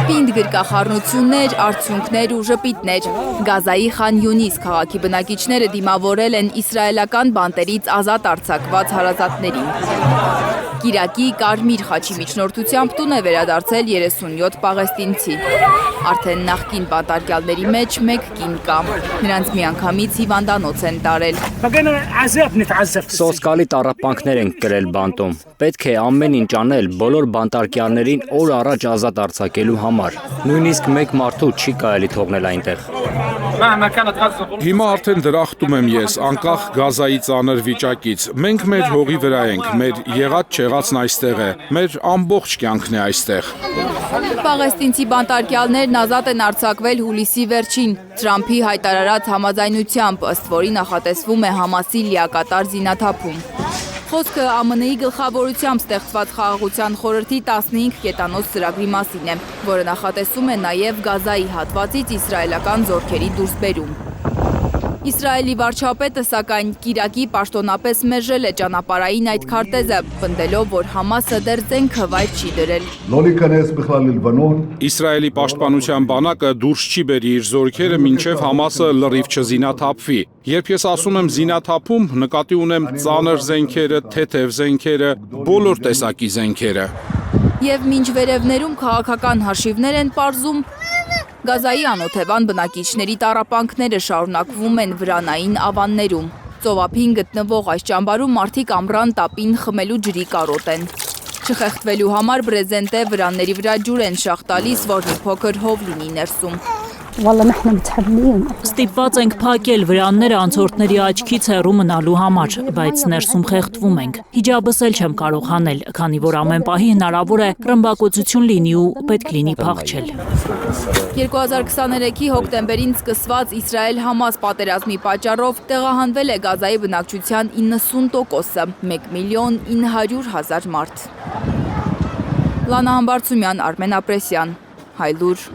Պինդ գրկախառնություններ, արդյունքներ ու ժպիտներ։ Գազայի Խան Յունիս քաղաքի բնակիչները դիմավորել են իսրայելական բանտերից ազատ արձակված հարազատներին։ Կիրակի կարմիր խաչի միջնորդությամբ տուն է վերադարձել 37 պաղեստինցի։ Արդեն նախկին բանտարկյալների մեջ մեկ կին կա։ Նրանց միանգամից հիվանդանոց են տարել։ Սոսկալի տառապանքներ ենք կրել բանտում։ Պետք է ամեն ինչ անել բոլոր բանտարկյալներին օր առաջ ազատ արձակելու համար։ Նույնիսկ մեկ մարդու չի կարելի թողնել այնտեղ։ Հիմա արդեն դրախտում եմ ես, անկախ Գազայի ծանր վիճակից։ Մենք մեր հողի վրա ենք, մեր եղած-չեղածն այստեղ է, մեր ամբողջ կյանքն է այստեղ։ Պաղեստինցի բանտարկյալներն ազատ են արձակվել հուլիսի վերջին, Թրամփի հայտարարած համաձայնությամբ, ըստ որի նախատեսվում է Համասի լիակատար զինաթափում։ Խոսքը ԱՄՆ-ի գլխավորությամբ ստեղծված խաղաղության խորհրդի 15 կետանոց ծրագրի մասին է, որը նախատեսում է նաև Գազայի հատվածից իսրայելական զորքերի դուրսբերում։ Իսրայելի վարչապետը սակայն կիրակի պաշտոնապես մերժել է ճանապարհային այդ քարտեզը, պնդելով, որ Համասը դեռ զենքը վայր չի դրել։ Իսրայելի պաշտպանության բանակը դուրս չի բերի իր զորքերը, մինչև Համասը լրիվ չզինաթափվի։ Երբ ես ասում եմ զինաթափում, նկատի ունեմ ծանր զենքերը, թեթև զենքերը, բոլոր տեսակի զենքերը։ Եվ մինչ վերևներում քաղաքական հաշիվներ են պարզում, Գազայի անօթևան բնակիչների տառապանքները շարունակվում են վրանային ավաններում։ Ծովափին գտնվող այս ճամբարում մարդիկ ամռան տապին խմելու ջրի կարոտ են։ Չխեղդվելու համար բրեզենտե վրանների վրա ջուր են շաղ տալիս, որ մի փոքր հով լինի ներսում։ Ստիպված ենք փակել վրանները անցորդների աչքից հեռու մնալու համար, բայց ներսում խեղդվում ենք։ Հիջաբս էլ չեմ կարող հանել, քանի որ ամեն պահի հնարավոր է ռմբակոծություն լինի ու պետք լինի փախչել։ 2023-ի հոկտեմբերին սկսված Իսրայել-Համաս պատերազմի պատճառով տեղահանվել է Գազայի բնակչության 90%-ը, 1.900.000 մարդ։ Լանա Համբարձումյան, Արմեն Ապրեսյան, Հայլուր։